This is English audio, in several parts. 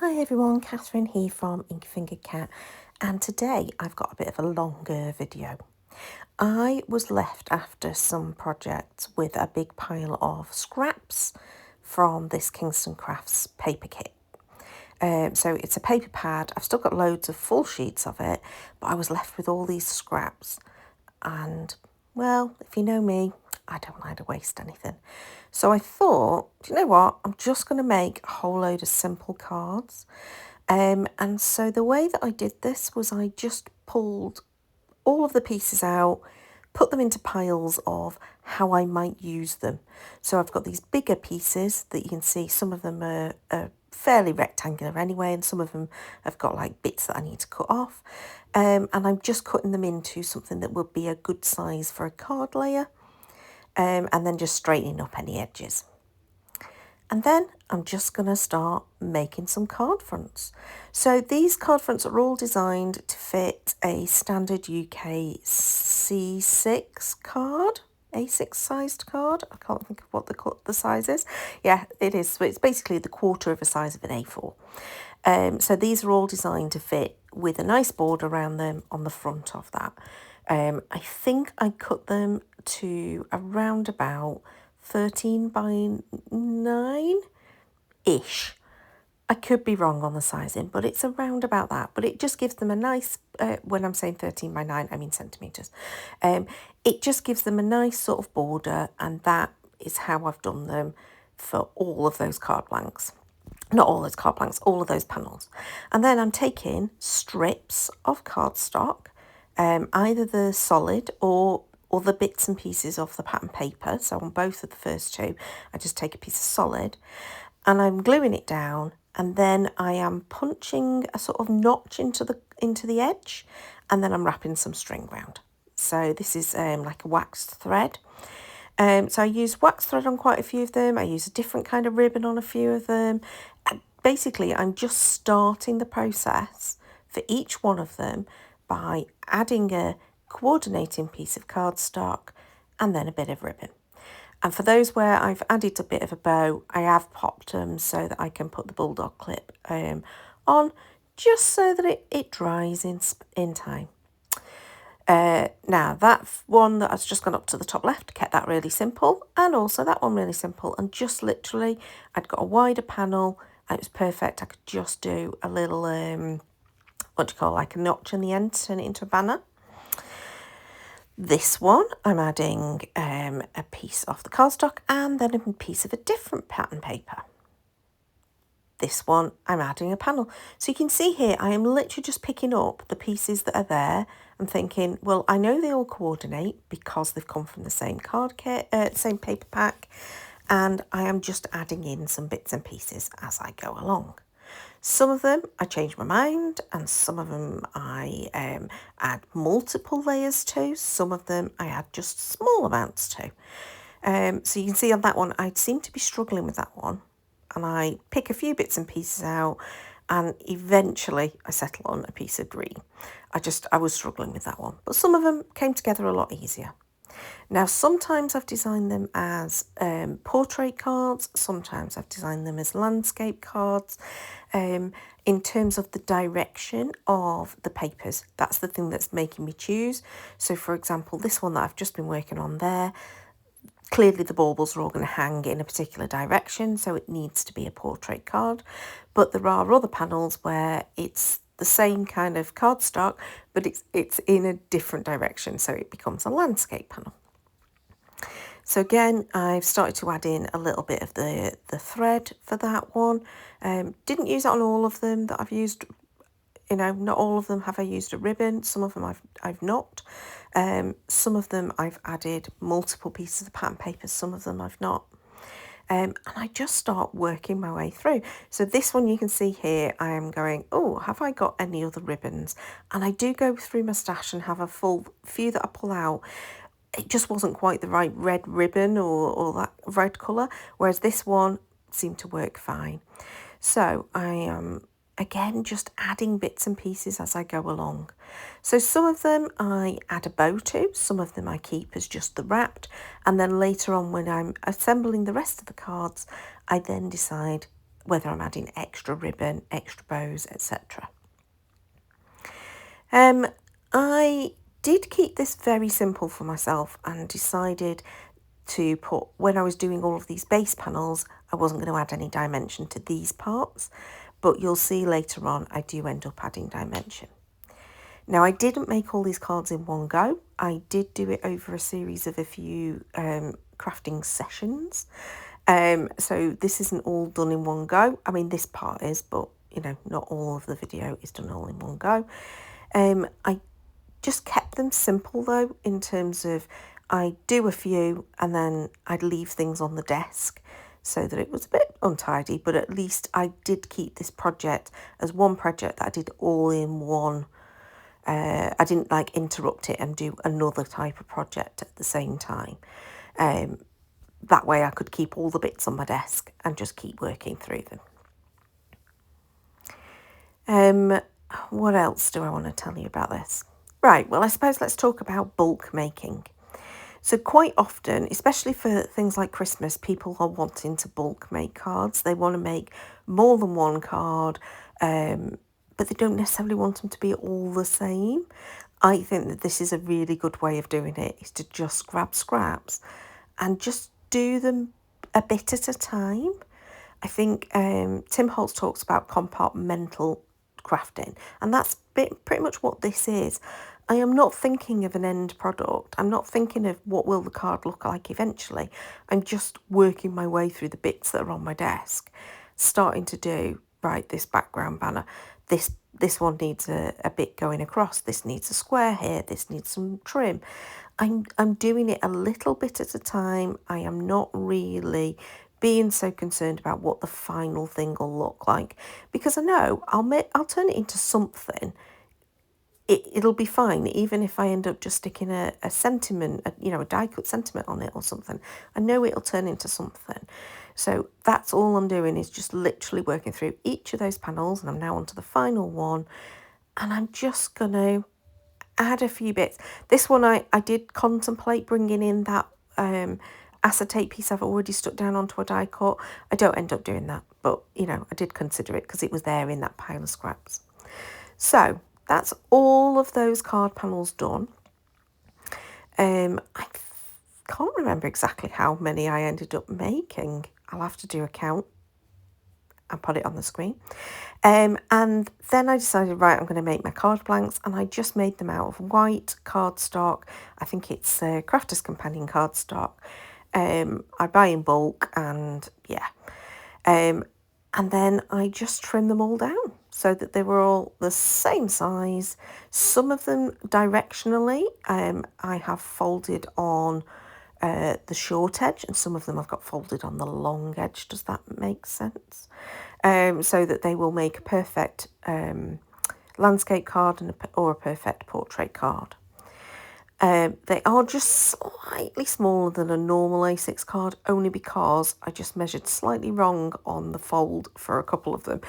Hi everyone, Catherine here from Inky Fingered Cat, and today I've got a bit of a longer video. I was left after some projects with a big pile of scraps from this Kingston Crafts paper kit. So it's a paper pad. I've still got loads of full sheets of it, but I was left with all these scraps. And, well, if you know me, I don't like to waste anything. So I thought, do you know what? I'm just going to make a whole load of simple cards. And so the way that I did this was I just pulled all of the pieces out, put them into piles of how I might use them. So I've got these bigger pieces that you can see. Some of them are fairly rectangular anyway, and some of them have got like bits that I need to cut off. And I'm just cutting them into something that would be a good size for a card layer, and then just straightening up any edges. And then I'm just going to start making some card fronts. So these card fronts are all designed to fit a standard UK C6 card, A6 sized card. I can't think of what the size is. Yeah, it is. So it's basically the quarter of a size of an A4. So these are all designed to fit with a nice border around them on the front of that. I think I cut them to around about 13 by 9-ish. I could be wrong on the sizing, but it's around about that. But it just gives them a nice, when I'm saying 13 by 9, I mean centimetres. It just gives them a nice sort of border, and that is how I've done them for all of those card blanks. Not all those card blanks, all of those panels. And then I'm taking strips of cardstock, either the solid or the bits and pieces of the pattern paper. So on both of the first two, I just take a piece of solid and I'm gluing it down, and then I am punching a sort of notch into the edge, and then I'm wrapping some string round. So this is like a waxed thread. So I use wax thread on quite a few of them. I use a different kind of ribbon on a few of them. And basically, I'm just starting the process for each one of them by adding a coordinating piece of cardstock and then a bit of ribbon. And for those where I've added a bit of a bow, I have popped them so that I can put the bulldog clip on, just so that it dries in time. Now that one that has just gone up to the top left, kept that really simple, and also that one really simple, and just literally I'd got a wider panel and it was perfect. I could just do a little like a notch in the end to turn it into a banner. This one I'm adding a piece of the cardstock and then a piece of a different pattern paper. This one I'm adding a panel. So you can see here I am literally just picking up the pieces that are there and thinking, well, I know they all coordinate because they've come from the same card kit, same paper pack, and I am just adding in some bits and pieces as I go along. Some of them I change my mind, and some of them I add multiple layers to. Some of them I add just small amounts to. So you can see on that one, I seem to be struggling with that one. And I pick a few bits and pieces out, and eventually I settle on a piece of green. I was struggling with that one. But some of them came together a lot easier. Now, sometimes I've designed them as portrait cards. Sometimes I've designed them as landscape cards. In terms of the direction of the papers, that's the thing that's making me choose. So, for example, this one that I've just been working on there, clearly the baubles are all going to hang in a particular direction, so it needs to be a portrait card. But there are other panels where it's the same kind of cardstock, but it's in a different direction, so it becomes a landscape panel. So again, I've started to add in a little bit of the thread for that one. Didn't use it on all of them that I've used. Not all of them have I used a ribbon. Some of them I've not. Some of them I've added multiple pieces of pattern paper. Some of them I've not. And I just start working my way through. So this one you can see here, I am going, oh, have I got any other ribbons? And I do go through my stash and have a full few that I pull out. It just wasn't quite the right red ribbon or that red colour, whereas this one seemed to work fine. So I am, again, just adding bits and pieces as I go along. So some of them I add a bow to, some of them I keep as just the wrapped, and then later on when I'm assembling the rest of the cards, I then decide, whether I'm adding extra ribbon, extra bows, etc. I did keep this very simple for myself and decided to put, when I was doing all of these base panels, I wasn't going to add any dimension to these parts, but you'll see later on I do end up adding dimension. Now, I didn't make all these cards in one go. I did do it over a series of a few crafting sessions. So this isn't all done in one go. I mean, this part is, but you know, not all of the video is done all in one go. I just kept them simple though, in terms of I do a few and then I'd leave things on the desk so that it was a bit untidy, but at least I did keep this project as one project that I did all in one. I didn't like interrupt it and do another type of project at the same time. That way I could keep all the bits on my desk and just keep working through them. What else do I want to tell you about this? Right, well, I suppose let's talk about bulk making. So quite often, especially for things like Christmas, people are wanting to bulk make cards. They want to make more than one card, but they don't necessarily want them to be all the same. I think that this is a really good way of doing it, is to just grab scraps and just do them a bit at a time. I think Tim Holtz talks about compartmental crafting, and that's pretty much what this is. I am not thinking of an end product. I'm not thinking of what will the card look like eventually. I'm just working my way through the bits that are on my desk, starting to do, right, this background banner. This one needs a bit going across. This needs a square here. This needs some trim. I'm doing it a little bit at a time. I am not really being so concerned about what the final thing will look like, because I know I'll turn it into something. It'll be fine, even if I end up just sticking a sentiment, a die cut sentiment on it or something. I know it'll turn into something. So that's all I'm doing, is just literally working through each of those panels, and I'm now onto the final one, and I'm just going to add a few bits. This one I did contemplate bringing in that acetate piece I've already stuck down onto a die cut. I don't end up doing that, but I did consider it because it was there in that pile of scraps. So that's all of those card panels done. I can't remember exactly how many I ended up making. I'll have to do a count and put it on the screen. And then I decided, right, I'm going to make my card blanks, and I just made them out of white cardstock. I think it's Crafter's Companion cardstock. I buy in bulk, and yeah. And then I just trimmed them all down so that they were all the same size. Some of them directionally, I have folded on the short edge, and some of them I've got folded on the long edge. Does that make sense? So that they will make a perfect landscape card or a perfect portrait card. They are just slightly smaller than a normal A6 card, only because I just measured slightly wrong on the fold for a couple of them,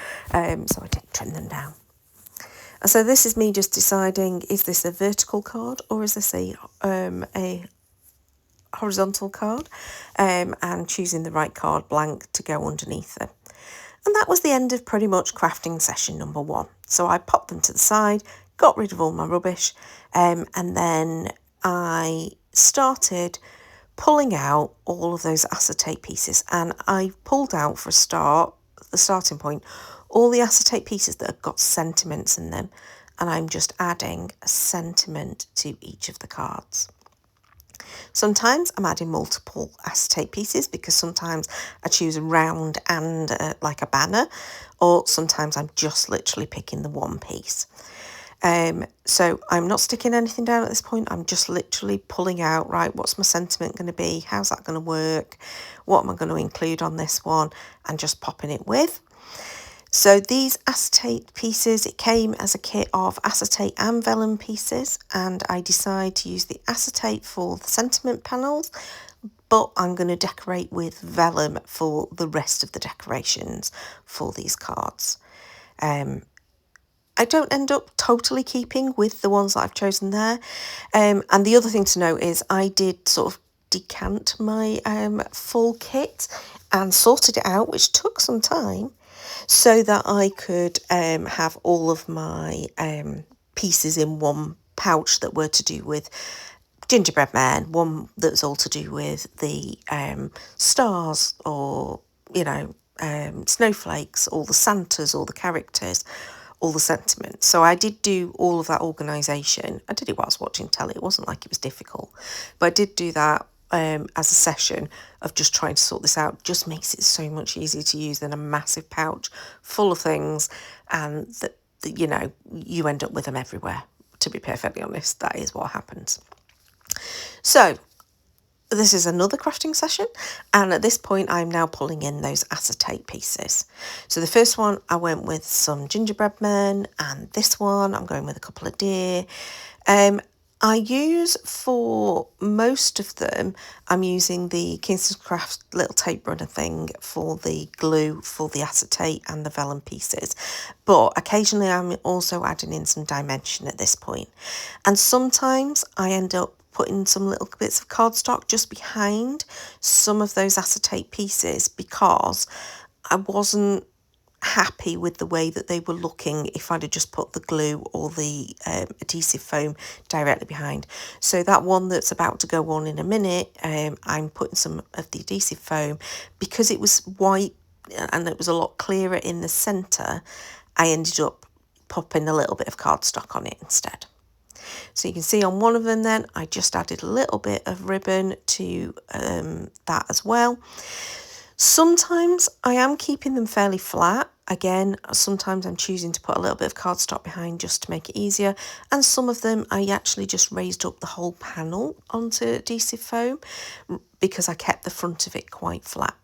so I did trim them down. And so this is me just deciding, is this a vertical card or is this a horizontal card, and choosing the right card blank to go underneath them. And that was the end of pretty much crafting session number 1. So I popped them to the side, got rid of all my rubbish, and then I started pulling out all of those acetate pieces. And I pulled out for a start, the starting point, all the acetate pieces that have got sentiments in them. And I'm just adding a sentiment to each of the cards. Sometimes I'm adding multiple acetate pieces, because sometimes I choose a round and like a banner, or sometimes I'm just literally picking the one piece. So I'm not sticking anything down at this point. I'm just literally pulling out, right, what's my sentiment going to be? How's that going to work? What am I going to include on this one? And just popping it with. So these acetate pieces, it came as a kit of acetate and vellum pieces, and I decided to use the acetate for the sentiment panels, but I'm going to decorate with vellum for the rest of the decorations for these cards. I don't end up totally keeping with the ones that I've chosen there. And the other thing to note is I did sort of decant my full kit and sorted it out, which took some time. so that I could have all of my pieces in one pouch that were to do with gingerbread men, one that's all to do with the stars, or snowflakes, all the Santas, all the characters, all the sentiments. So I did do all of that organisation. I did it whilst watching telly. It wasn't like it was difficult, but I did do that as a session of just trying to sort this out. Just makes it so much easier to use than a massive pouch full of things, and that you end up with them everywhere. To be perfectly honest, that is what happens. So this is another crafting session, and at this point I'm now pulling in those acetate pieces. So the first one I went with some gingerbread men, and this one I'm going with a couple of deer. I use, for most of them, I'm using the Kingston Craft little tape runner thing for the glue for the acetate and the vellum pieces, but occasionally I'm also adding in some dimension at this point, and sometimes I end up putting some little bits of cardstock just behind some of those acetate pieces, because I wasn't happy with the way that they were looking if I'd have just put the glue or the adhesive foam directly behind. So that one that's about to go on in a minute, I'm putting some of the adhesive foam, because it was white and it was a lot clearer in the centre. I ended up popping a little bit of cardstock on it instead. So you can see on one of them then, I just added a little bit of ribbon to that as well. Sometimes I am keeping them fairly flat. Again, sometimes I'm choosing to put a little bit of cardstock behind just to make it easier. And some of them I actually just raised up the whole panel onto adhesive foam, because I kept the front of it quite flat.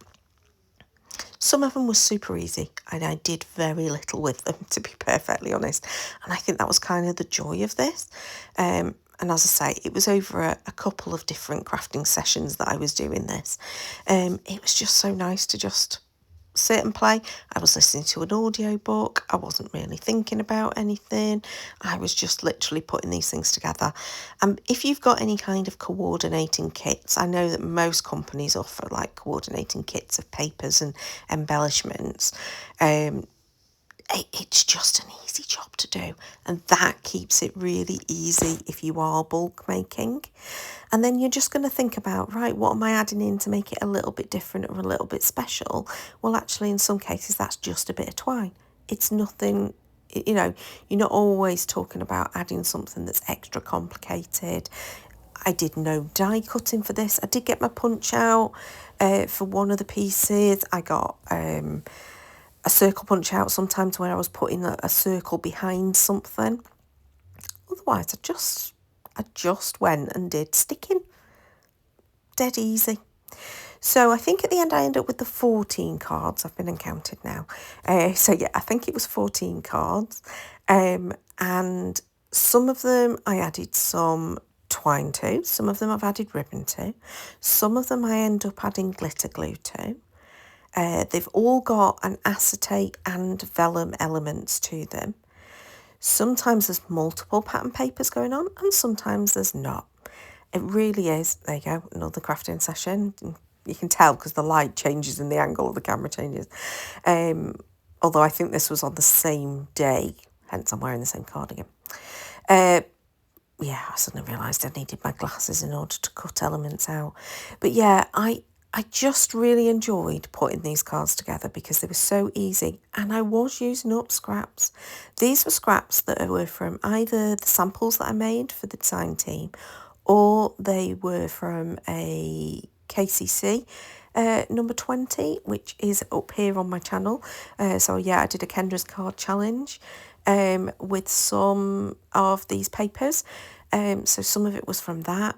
Some of them were super easy, and I did very little with them, to be perfectly honest. And I think that was kind of the joy of this. And as I say, it was over a couple of different crafting sessions that I was doing this. It was just so nice to just sit and play. I was listening to an audio book. I wasn't really thinking about anything. I was just literally putting these things together. And if you've got any kind of coordinating kits, I know that most companies offer like coordinating kits of papers and embellishments. It's just an easy job to do, and that keeps it really easy if you are bulk making. And then you're just going to think about, right, what am I adding in to make it a little bit different or a little bit special? Well, actually, in some cases, that's just a bit of twine. It's nothing, you're not always talking about adding something that's extra complicated. I did no die cutting for this. I did get my punch out for one of the pieces. I got a circle punch out sometimes where I was putting a circle behind something. Otherwise, I just went and did sticking. Dead easy. So I think at the end I ended up with the 14 cards. I've been and counted now. So yeah, I think it was 14 cards. And some of them I added some twine to. Some of them I've added ribbon to. Some of them I end up adding glitter glue to. They've all got an acetate and vellum elements to them. Sometimes there's multiple pattern papers going on, and sometimes there's not. It really is. There you go, another crafting session. You can tell because the light changes and the angle of the camera changes. Although I think this was on the same day, hence I'm wearing the same cardigan. Yeah, I suddenly realised I needed my glasses in order to cut elements out. But yeah, I just really enjoyed putting these cards together because they were so easy, and I was using up scraps. These were scraps that were from either the samples that I made for the design team, or they were from a KCC number 20, which is up here on my channel. So yeah, I did a Kendra's card challenge with some of these papers. So some of it was from that.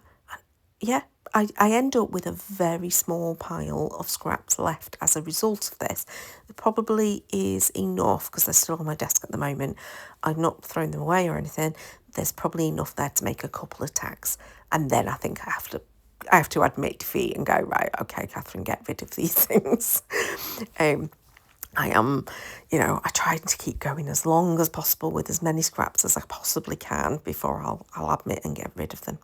Yeah, I end up with a very small pile of scraps left as a result of this. It probably is enough because they're still on my desk at the moment. I've not thrown them away or anything. There's probably enough there to make a couple of tags. And then I think I have to admit defeat and go, right, okay, Catherine, get rid of these things. I am, I try to keep going as long as possible with as many scraps as I possibly can before I'll admit and get rid of them.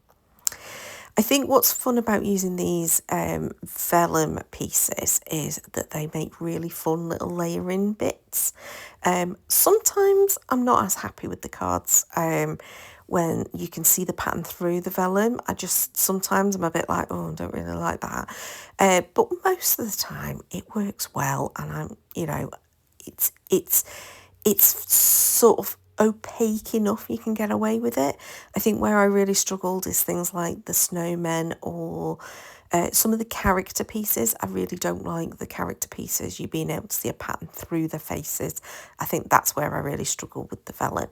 I think what's fun about using these vellum pieces is that they make really fun little layering bits. Sometimes I'm not as happy with the cards when you can see the pattern through the vellum. Sometimes I'm a bit like, oh, I don't really like that. But most of the time it works well, and it's sort of opaque enough you can get away with it. I think where I really struggled is things like the snowmen or some of the character pieces. I really don't like the character pieces, you being able to see a pattern through their faces. I think that's where I really struggle with the vellum.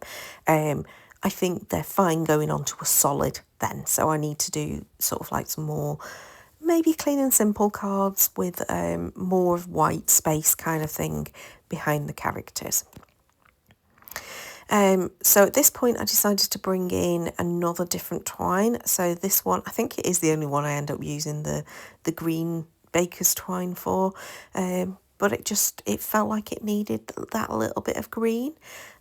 I think they're fine going onto a solid then, so I need to do sort of like some more maybe clean and simple cards with more of white space kind of thing behind the characters. So at this point I decided to bring in another different twine. So this one, I think it is the only one I end up using the green baker's twine for, but it felt like it needed that little bit of green.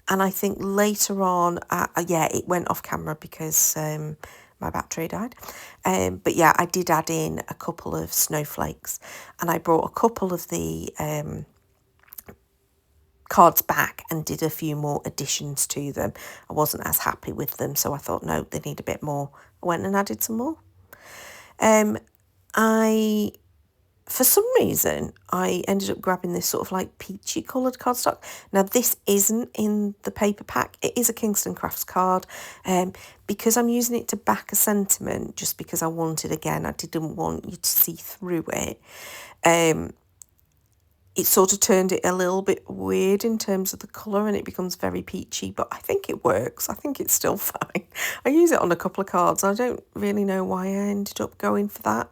And I think later on, it went off camera because my battery died. But yeah, I did add in a couple of snowflakes, and I brought a couple of the cards back and did a few more additions to them. I wasn't as happy with them, so I thought, no, they need a bit more. I went and added some more. For some reason, I ended up grabbing this sort of like peachy coloured cardstock. Now, this isn't in the paper pack. It is a Kingston Crafts card. Because I'm using it to back a sentiment, just because I didn't want you to see through it. It sort of turned it a little bit weird in terms of the colour, and it becomes very peachy, but I think it works. I think it's still fine. I use it on a couple of cards. I don't really know why I ended up going for that.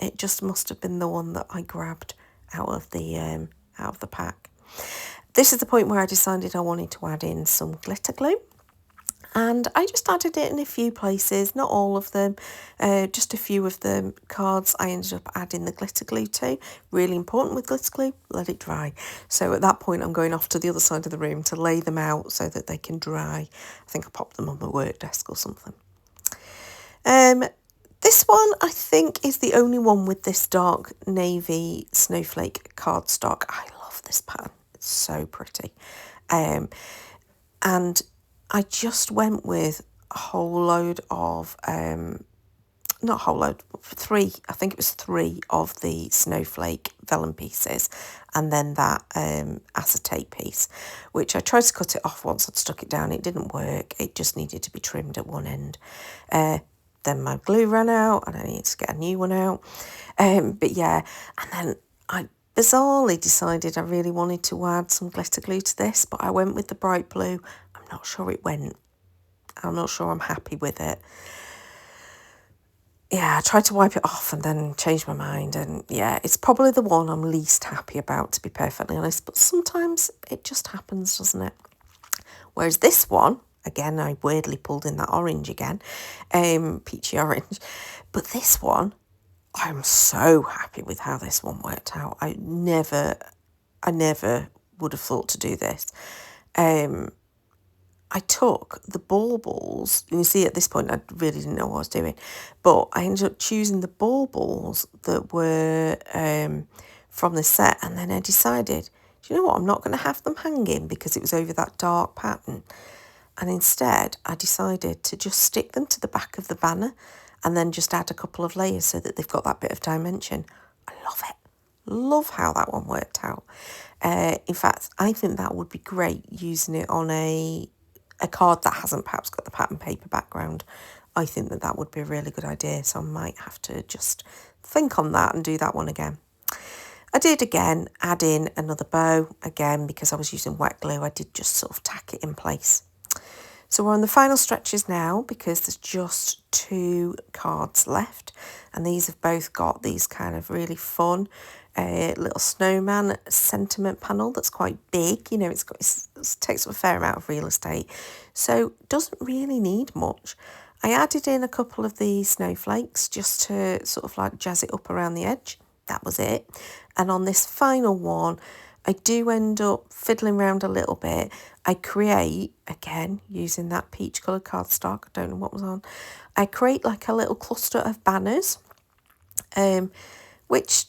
It just must have been the one that I grabbed out of the pack. This is the point where I decided I wanted to add in some glitter glue. And I just added it in a few places, not all of them, just a few of the cards I ended up adding the glitter glue to. Really important with glitter glue, let it dry. So at that point I'm going off to the other side of the room to lay them out so that they can dry. I think I popped them on my work desk or something. This one I think is the only one with this dark navy snowflake cardstock. I love this pattern, it's so pretty. And I just went with a whole load of, not a whole load, three, I think it was 3 of the snowflake vellum pieces, and then that acetate piece, which I tried to cut it off once I'd stuck it down. It didn't work, it just needed to be trimmed at one end. Then my glue ran out and I needed to get a new one out. But yeah, and then I bizarrely decided I really wanted to add some glitter glue to this, but I went with the bright blue. I'm not sure it went. I'm not sure I'm happy with it. Yeah, I tried to wipe it off and then changed my mind, and yeah, it's probably the one I'm least happy about, to be perfectly honest, but sometimes it just happens, doesn't it? Whereas this one, again, I weirdly pulled in that orange again, peachy orange, but this one, I'm so happy with how this one worked out. I never would have thought to do this. I took the baubles, and you see at this point I really didn't know what I was doing, but I ended up choosing the baubles that were from the set, and then I decided, do you know what, I'm not going to have them hanging because it was over that dark pattern, and instead I decided to just stick them to the back of the banner and then just add a couple of layers so that they've got that bit of dimension. I love it. Love how that one worked out. In fact, I think that would be great using it on a card that hasn't perhaps got the pattern paper background. I think that would be a really good idea, so I might have to just think on that and do that one again. I did again add in another bow, again because I was using wet glue. I did just sort of tack it in place. So we're on the final stretches now because there's just 2 cards left, and these have both got these kind of really fun little snowman sentiment panel that's quite big. You know, it takes up a fair amount of real estate, so doesn't really need much. I added in a couple of the snowflakes just to sort of like jazz it up around the edge. That was it. And on this final one, I do end up fiddling around a little bit. I create, again, using that peach coloured cardstock, I don't know what was on, I create like a little cluster of banners, which,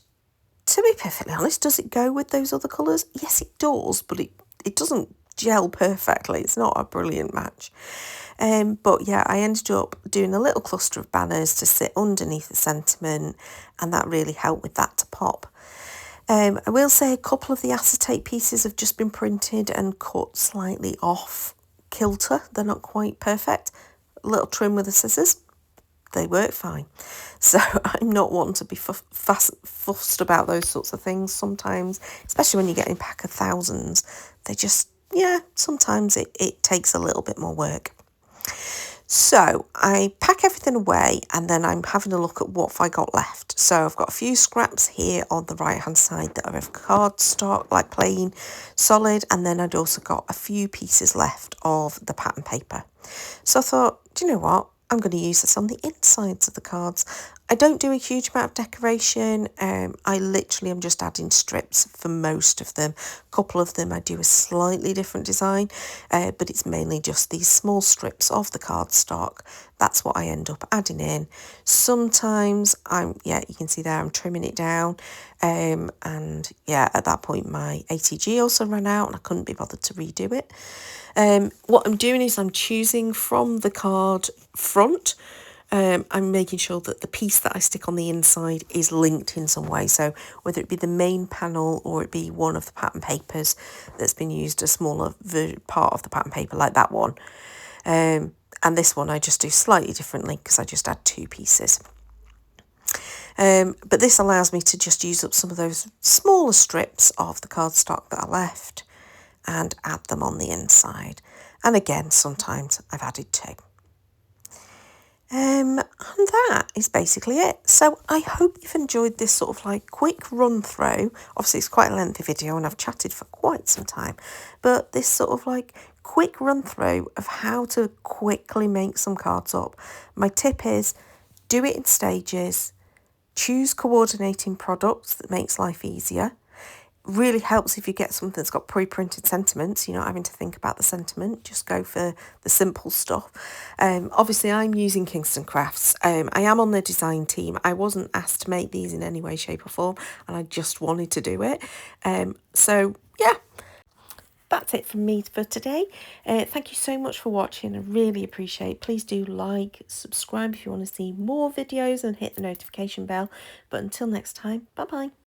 to be perfectly honest, does it go with those other colours? Yes, it does, but it doesn't gel perfectly. It's not a brilliant match. But yeah, I ended up doing a little cluster of banners to sit underneath the sentiment, and that really helped with that to pop. I will say a couple of the acetate pieces have just been printed and cut slightly off kilter. They're not quite perfect. A little trim with the scissors, they work fine. So I'm not one to be fussed about those sorts of things sometimes, especially when you get in a pack of thousands. They just, yeah, sometimes it takes a little bit more work. So I pack everything away and then I'm having a look at what I got left. So I've got a few scraps here on the right hand side that are of cardstock, like plain, solid, and then I'd also got a few pieces left of the pattern paper. So I thought, do you know what? I'm going to use this on the insides of the cards. I don't do a huge amount of decoration. I literally am just adding strips for most of them. A couple of them I do a slightly different design, but it's mainly just these small strips of the cardstock. That's what I end up adding in. Sometimes you can see there I'm trimming it down. And yeah, at that point my ATG also ran out and I couldn't be bothered to redo it. What I'm doing is I'm choosing from the card front. I'm making sure that the piece that I stick on the inside is linked in some way. So whether it be the main panel or it be one of the pattern papers that's been used, a smaller part of the pattern paper like that one. And this one I just do slightly differently because I just add two pieces. But this allows me to just use up some of those smaller strips of the cardstock that are left and add them on the inside. And again, sometimes I've added two. And that is basically it. So I hope you've enjoyed this sort of like quick run through. Obviously it's quite a lengthy video and I've chatted for quite some time, but this sort of like quick run through of how to quickly make some cards up. My tip is do it in stages, choose coordinating products that makes life easier. Really helps if you get something that's got pre-printed sentiments. You're not having to think about the sentiment, just go for the simple stuff. Obviously I'm using Kingston Crafts. I am on the design team. I wasn't asked to make these in any way, shape or form, and I just wanted to do it. So yeah, that's it from me for today. Thank you so much for watching. I really appreciate it. Please do like, subscribe if you want to see more videos and hit the notification bell. But until next time, bye bye.